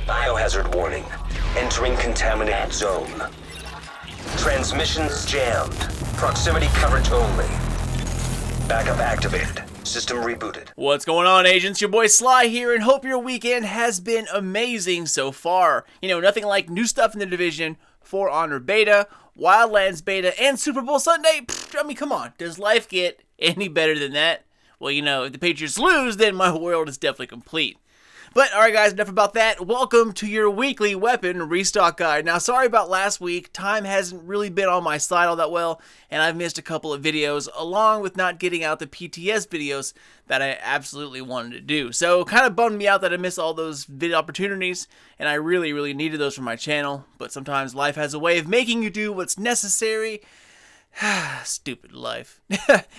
Biohazard warning. Entering contaminated zone. Transmissions jammed. Proximity coverage only. Backup activated. System rebooted. What's going on, agents? Your boy Sly here, and hope your weekend has been amazing so far. You know, nothing like new stuff in the Division, For Honor Beta, Wildlands Beta, and Super Bowl Sunday. I mean, come on. Does life get any better than that? Well, you know, if the Patriots lose, then my world is definitely complete. But, alright guys, enough about that. Welcome to your weekly weapon restock guide. Now, sorry about last week. Time hasn't really been on my side all that well, and I've missed a couple of videos, along with not getting out the PTS videos that I absolutely wanted to do. So, kind of bummed me out that I missed all those video opportunities, and I really needed those for my channel. But sometimes life has a way of making you do what's necessary. Stupid life.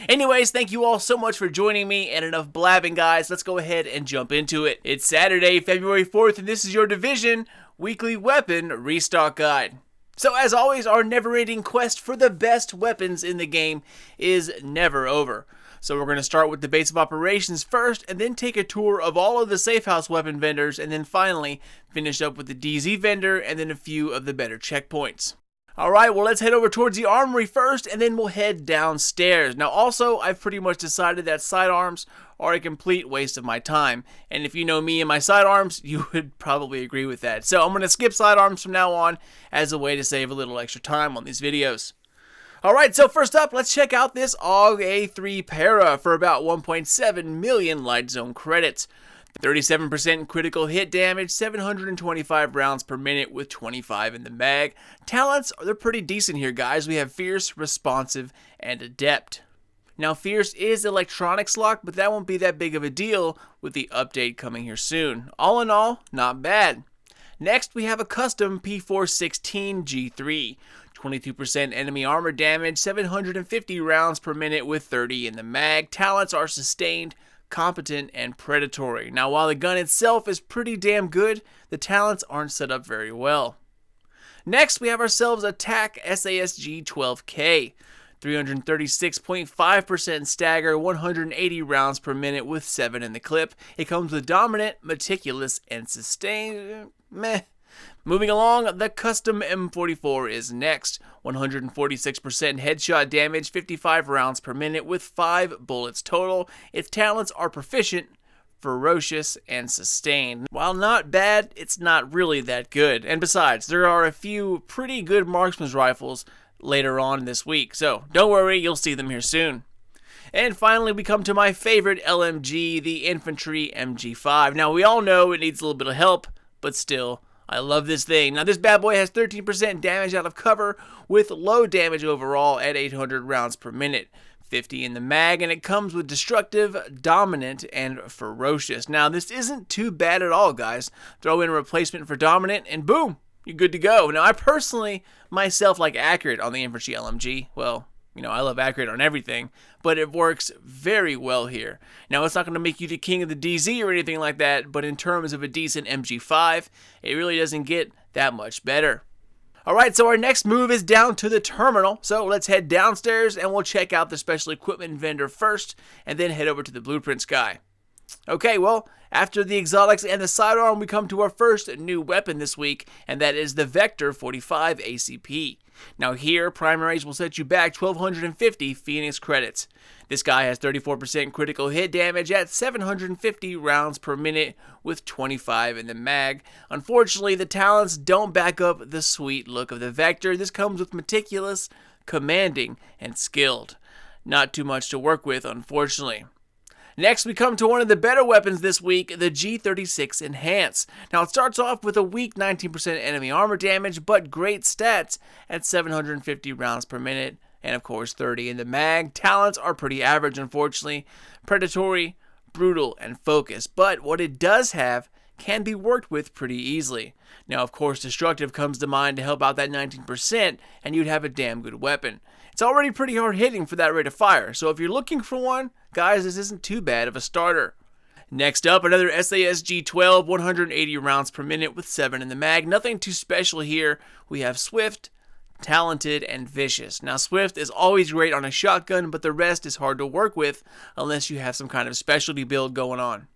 Anyways, thank you all so much for joining me, and enough blabbing, guys. Let's go ahead and jump into it. It's Saturday, February 4th, and this is your Division Weekly Weapon Restock Guide. So as always, our never-ending quest for the best weapons in the game is never over. So we're going to start with the base of operations first, and then take a tour of all of the safe house weapon vendors, and then finally finish up with the DZ vendor, and then a few of the better checkpoints. Alright, well let's head over towards the armory first, and then we'll head downstairs. Now also, I've pretty much decided that sidearms are a complete waste of my time. And if you know me and my sidearms, you would probably agree with that. So I'm going to skip sidearms from now on as a way to save a little extra time on these videos. Alright, so first up, let's check out this AUG A3 Para for about 1.7 million light zone credits. 37% critical hit damage, 725 rounds per minute with 25 in the mag. Talents, they're pretty decent here, guys. We have Fierce, Responsive, and Adept. Now, Fierce is electronics locked, but that won't be that big of a deal with the update coming here soon. All in all, not bad. Next, we have a custom P416 G3. 22% enemy armor damage, 750 rounds per minute with 30 in the mag. Talents are Sustained, Competent, and Predatory. Now, while the gun itself is pretty damn good, the talents aren't set up very well. Next, we have ourselves a TAC SASG 12K. 336.5% stagger, 180 rounds per minute with 7 in the clip. It comes with Dominant, Meticulous, and Sustained. Meh. Moving along, the custom M44 is next. 146% headshot damage, 55 rounds per minute with 5 bullets total. Its talents are Proficient, Ferocious, and Sustained. While not bad, it's not really that good. And besides, there are a few pretty good Marksman's rifles later on this week, so don't worry, you'll see them here soon. And finally, we come to my favorite LMG, the Infantry MG5. Now, we all know it needs a little bit of help, but still, I love this thing. Now, this bad boy has 13% damage out of cover with low damage overall at 800 rounds per minute. 50 in the mag, and it comes with Destructive, Dominant, and Ferocious. Now, this isn't too bad at all, guys. Throw in a replacement for Dominant, and boom, you're good to go. Now, I personally, myself, like Accurate on the Infantry LMG. Well, you know, I love Accurate on everything, but it works very well here. Now, it's not going to make you the king of the DZ or anything like that, but in terms of a decent MG5, it really doesn't get that much better. Alright, so our next move is down to the terminal, so let's head downstairs and we'll check out the special equipment vendor first, and then head over to the blueprints guy. Okay, well, after the exotics and the sidearm, we come to our first new weapon this week, and that is the Vector 45 ACP. Now here, primaries will set you back 1,250 Phoenix credits. This guy has 34% critical hit damage at 750 rounds per minute with 25 in the mag. Unfortunately, the talents don't back up the sweet look of the Vector. This comes with Meticulous, Commanding, and Skilled. Not too much to work with, unfortunately. Next, we come to one of the better weapons this week, the G36 Enhance. Now, it starts off with a weak 19% enemy armor damage, but great stats at 750 rounds per minute, and of course 30 in the mag. Talents are pretty average, unfortunately. Predatory, Brutal, and Focus, but what it does have can be worked with pretty easily. Now, of course, Destructive comes to mind to help out that 19%, and you'd have a damn good weapon. It's already pretty hard hitting for that rate of fire, so if you're looking for one, guys, this isn't too bad of a starter. Next up, another SASG 12, 180 rounds per minute with 7 in the mag. Nothing too special here. We have Swift, Talented, and Vicious. Now, Swift is always great on a shotgun, but the rest is hard to work with unless you have some kind of specialty build going on.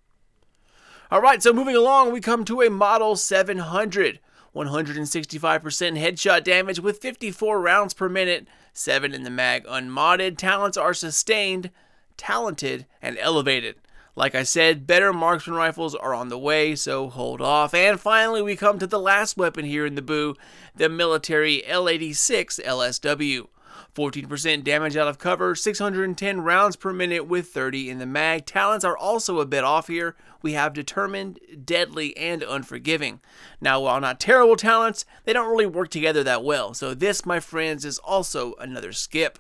Alright, so moving along, we come to a Model 700. 165% headshot damage with 54 rounds per minute, 7 in the mag unmodded. Talents are sustained, talented, and elevated. Like I said, better marksman rifles are on the way, so hold off. And finally, we come to the last weapon here in the boo, the military L86 LSW. 14% damage out of cover, 610 rounds per minute with 30 in the mag. Talents are also a bit off here. We have determined, deadly, and unforgiving. Now, while not terrible talents, they don't really work together that well. So this, my friends, is also another skip.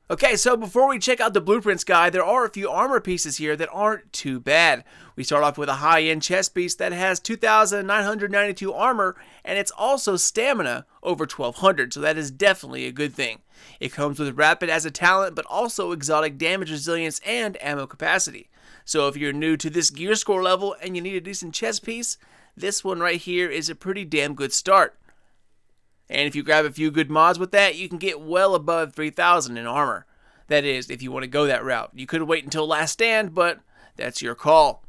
Okay, so before we check out the blueprints guide, there are a few armor pieces here that aren't too bad. We start off with a high-end chest piece that has 2,992 armor, and it's also stamina over 1,200, so that is definitely a good thing. It comes with rapid as a talent, but also exotic damage resilience and ammo capacity. So if you're new to this gear score level and you need a decent chest piece, this one right here is a pretty damn good start. And if you grab a few good mods with that, you can get well above 3,000 in armor. That is, if you want to go that route. You could wait until last stand, but that's your call.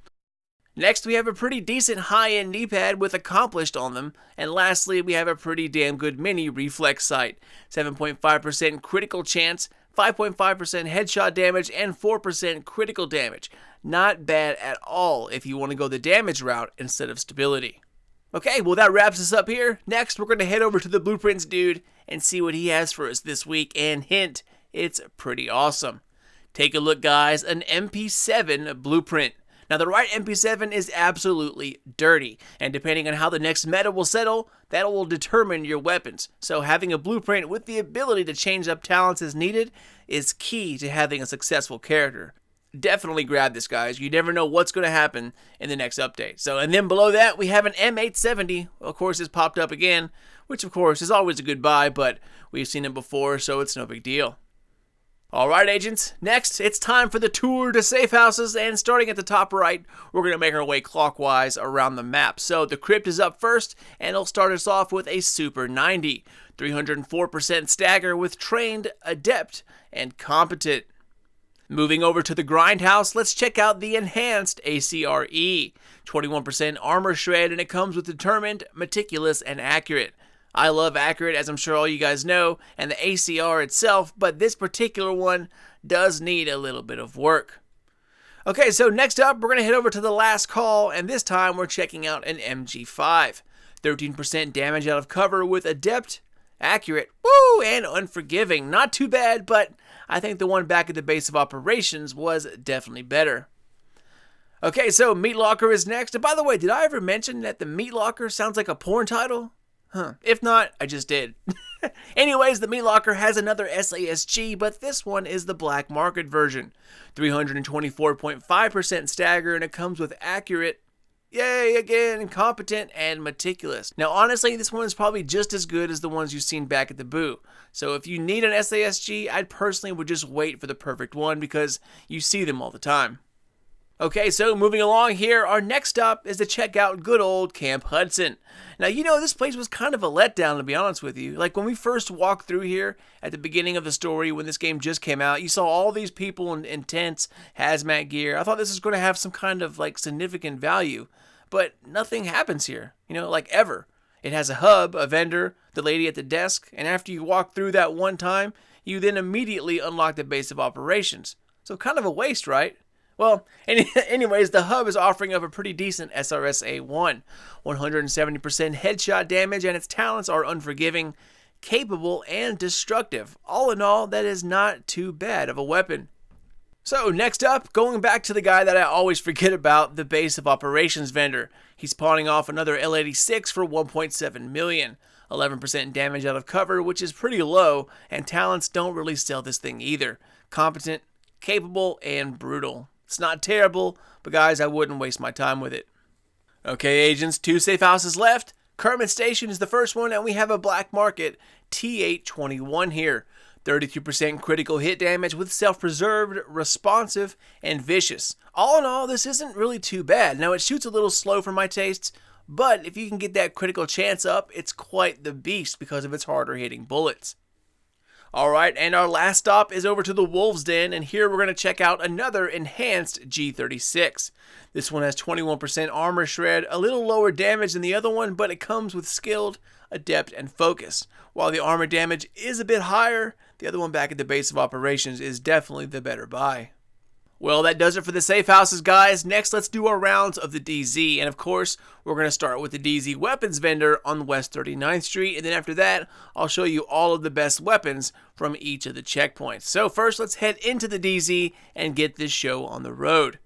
Next, we have a pretty decent high-end knee pad with accomplished on them. And lastly, we have a pretty damn good mini reflex sight. 7.5% critical chance, 5.5% headshot damage, and 4% critical damage. Not bad at all if you want to go the damage route instead of stability. Okay, well that wraps us up here. Next, we're going to head over to the Blueprints dude and see what he has for us this week. And hint, it's pretty awesome. Take a look, guys, an MP7 blueprint. Now, the right MP7 is absolutely dirty, and depending on how the next meta will settle, that will determine your weapons. So having a blueprint with the ability to change up talents as needed is key to having a successful character. Definitely grab this, guys. You never know what's going to happen in the next update. So, and then below that, we have an M870. Of course, it's popped up again, which of course is always a good buy, but we've seen it before, so it's no big deal. Alright, agents, next it's time for the tour to safe houses, and starting at the top right, we're going to make our way clockwise around the map. So the crypt is up first, and it'll start us off with a Super 90. 304% stagger with trained, adept, and competent. Moving over to the grindhouse, let's check out the enhanced ACRE. 21% armor shred, and it comes with determined, meticulous, and accurate. I love accurate, as I'm sure all you guys know, and the ACR itself, but this particular one does need a little bit of work. Okay, so next up, we're going to head over to the last call, and this time we're checking out an MG5. 13% damage out of cover with adept, accurate, woo, and unforgiving. Not too bad, but I think the one back at the base of operations was definitely better. Okay, so Meat Locker is next. And by the way, did I ever mention that the Meat Locker sounds like a porn title? Huh. If not, I just did. Anyways, the Meat Locker has another SASG, but this one is the black market version. 324.5% stagger, and it comes with accurate, yay again, competent, and meticulous. Now, honestly, this one is probably just as good as the ones you've seen back at the boo. So if you need an SASG, I personally would just wait for the perfect one because you see them all the time. Okay, so moving along here, our next stop is to check out good old Camp Hudson. Now, you know, this place was kind of a letdown, to be honest with you. Like, when we first walked through here at the beginning of the story, when this game just came out, you saw all these people in tents, hazmat gear. I thought this was going to have some kind of, like, significant value, but nothing happens here, you know, like, ever. It has a hub, a vendor, the lady at the desk, and after you walk through that one time, you then immediately unlock the base of operations. So kind of a waste, right? Well, anyways, the hub is offering up a pretty decent SRS-A1. 170% headshot damage, and its talents are unforgiving, capable, and destructive. All in all, that is not too bad of a weapon. So, next up, going back to the guy that I always forget about, the base of operations vendor. He's pawning off another L86 for 1.7 million. 11% damage out of cover, which is pretty low, and talents don't really sell this thing either. Competent, capable, and brutal. It's not terrible, but guys, I wouldn't waste my time with it. Okay, agents, 2 safe houses left. Kermit Station is the first one, and we have a black market T821 here. 32% critical hit damage with self-preserved, responsive, and vicious. All in all, this isn't really too bad. Now, it shoots a little slow for my tastes, but if you can get that critical chance up, it's quite the beast because of its harder hitting bullets. Alright, and our last stop is over to the Wolves Den, and here we're going to check out another enhanced G36. This one has 21% armor shred, a little lower damage than the other one, but it comes with skilled, adept, and focus. While the armor damage is a bit higher, the other one back at the base of operations is definitely the better buy. Well, that does it for the safe houses, guys. Next, let's do our rounds of the DZ. And of course, we're going to start with the DZ weapons vendor on West 39th Street. And then after that, I'll show you all of the best weapons from each of the checkpoints. So first, let's head into the DZ and get this show on the road.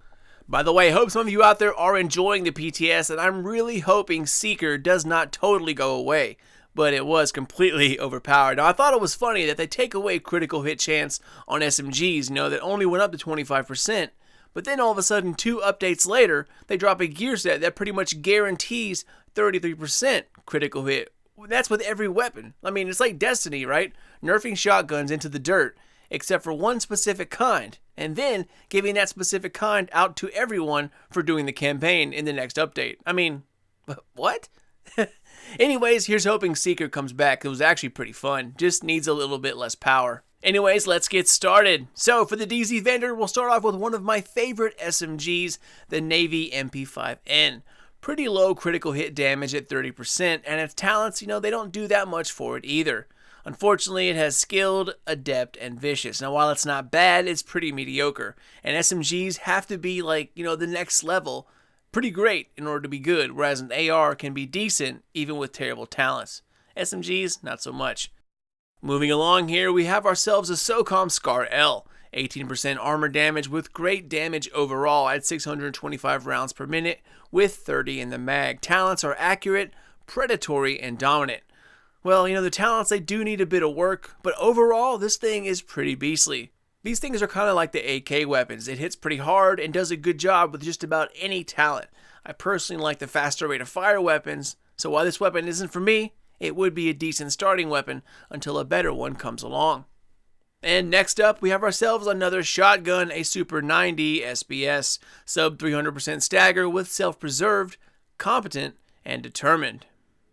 By the way, I hope some of you out there are enjoying the PTS, and I'm really hoping Seeker does not totally go away. But it was completely overpowered. Now, I thought it was funny that they take away critical hit chance on SMGs, that only went up to 25%. But then all of a sudden, 2 updates later, they drop a gear set that pretty much guarantees 33% critical hit. That's with every weapon. I mean, it's like Destiny, right? Nerfing shotguns into the dirt, except for one specific kind, and then giving that specific kind out to everyone for doing the campaign in the next update. I mean, what? Anyways, here's hoping Seeker comes back. It was actually pretty fun. Just needs a little bit less power. Anyways, let's get started. So for the DZ vendor, we'll start off with one of my favorite SMGs, the Navy MP7. Pretty low critical hit damage at 30%, and its talents, they don't do that much for it either. Unfortunately, it has skilled, adept, and vicious. Now, while it's not bad, it's pretty mediocre. And SMGs have to be like, the next level. Pretty great in order to be good, whereas an AR can be decent even with terrible talents. SMGs, not so much. Moving along here, we have ourselves a SOCOM Scar L. 18% armor damage with great damage overall at 625 rounds per minute with 30 in the mag. Talents are accurate, predatory, and dominant. Well, the talents, they do need a bit of work, but overall, this thing is pretty beastly. These things are kind of like the AK weapons. It hits pretty hard and does a good job with just about any talent. I personally like the faster rate of fire weapons, so while this weapon isn't for me, it would be a decent starting weapon until a better one comes along. And next up, we have ourselves another shotgun, a Super 90 SBS, sub 300% stagger with self-preserved, competent, and determined.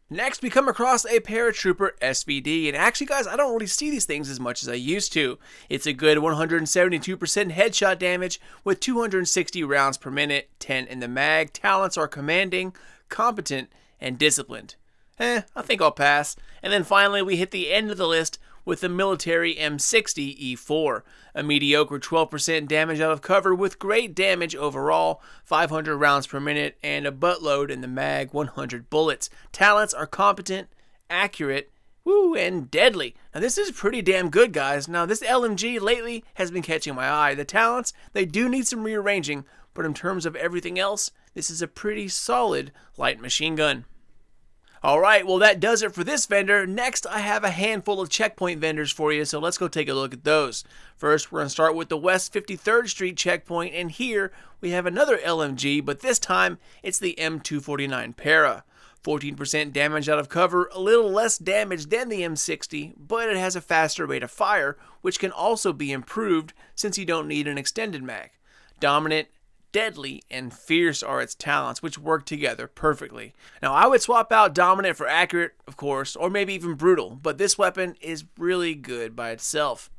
Next, we come across a Paratrooper SVD, and actually, guys, I don't really see these things as much as I used to. It's a good 172% headshot damage with 260 rounds per minute, 10 in the mag. Talents are commanding, competent, and disciplined. I think I'll pass. And then finally, we hit the end of the list with the military M60 E4, a mediocre 12% damage out of cover with great damage overall, 500 rounds per minute, and a buttload in the mag, 100 bullets. Talents are competent, accurate, and deadly. Now this is pretty damn good, guys. Now this LMG lately has been catching my eye. The talents, they do need some rearranging, but in terms of everything else, this is a pretty solid light machine gun. Alright, well that does it for this vendor. Next, I have a handful of checkpoint vendors for you, so let's go take a look at those. First, we're going to start with the West 53rd Street checkpoint, and here we have another LMG, but this time it's the M249 Para. 14% damage out of cover, a little less damage than the M60, but it has a faster rate of fire, which can also be improved since you don't need an extended mag. Dominant, deadly, and fierce are its talents, which work together perfectly. Now, I would swap out dominant for accurate, of course, or maybe even brutal, but this weapon is really good by itself.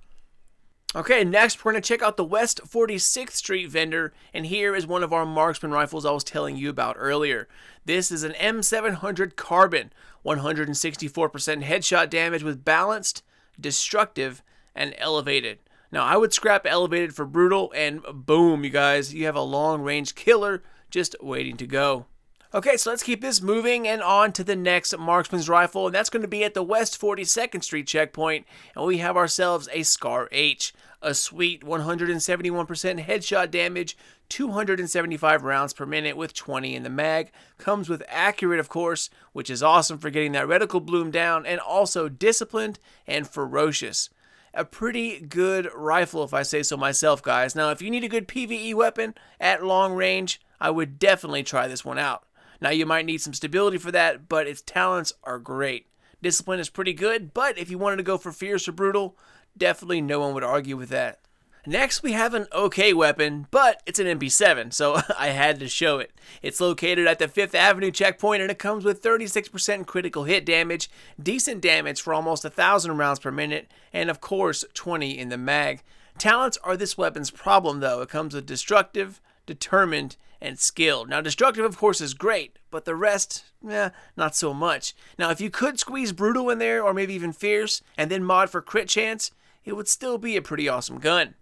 Okay, next we're going to check out the West 46th Street vendor, and here is one of our Marksman rifles I was telling you about earlier. This is an M700 Carbon, 164% headshot damage with balanced, destructive, and elevated. Now, I would scrap elevated for brutal, and boom, you guys, you have a long-range killer just waiting to go. Okay, so let's keep this moving and on to the next Marksman's rifle, and that's going to be at the West 42nd Street checkpoint, and we have ourselves a Scar H, a sweet 171% headshot damage, 275 rounds per minute with 20 in the mag, comes with accurate, of course, which is awesome for getting that reticle bloom down, and also disciplined and ferocious. A pretty good rifle, if I say so myself, guys. Now, if you need a good PvE weapon at long range, I would definitely try this one out. Now, you might need some stability for that, but its talents are great. Discipline is pretty good, but if you wanted to go for fierce or brutal, definitely no one would argue with that. Next, we have an okay weapon, but it's an MP7, so I had to show it. It's located at the 5th Avenue checkpoint, and it comes with 36% critical hit damage, decent damage for almost 1,000 rounds per minute, and of course, 20 in the mag. Talents are this weapon's problem, though. It comes with destructive, determined, and skilled. Now, destructive, of course, is great, but the rest, not so much. Now, if you could squeeze brutal in there, or maybe even fierce, and then mod for crit chance, it would still be a pretty awesome gun.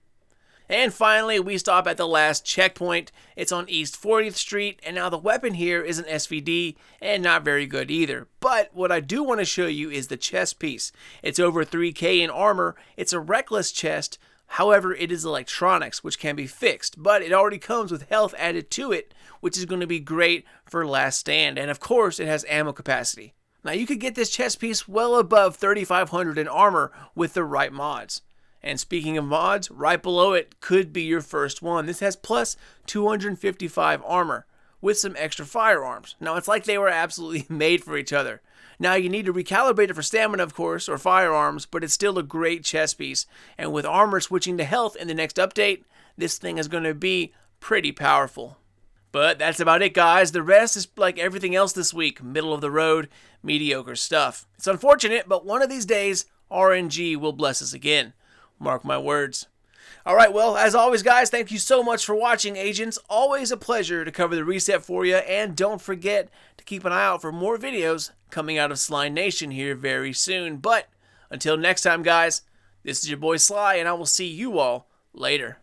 And finally, we stop at the last checkpoint. It's on East 40th Street, and now the weapon here is an SVD, and not very good either. But what I do want to show you is the chest piece. It's over 3K in armor. It's a reckless chest. However, it is electronics, which can be fixed, but it already comes with health added to it, which is going to be great for last stand. And of course, it has ammo capacity. Now, you could get this chest piece well above 3,500 in armor with the right mods. And speaking of mods, right below it could be your first one. This has plus 255 armor with some extra firearms. Now, it's like they were absolutely made for each other. Now, you need to recalibrate it for stamina, of course, or firearms, but it's still a great chest piece. And with armor switching to health in the next update, this thing is going to be pretty powerful. But that's about it, guys. The rest is like everything else this week. Middle of the road, mediocre stuff. It's unfortunate, but one of these days, RNG will bless us again. Mark my words. Alright, well, as always, guys, thank you so much for watching, agents. Always a pleasure to cover the reset for you, and don't forget to keep an eye out for more videos coming out of Sly Nation here very soon. But until next time, guys, this is your boy Sly, and I will see you all later.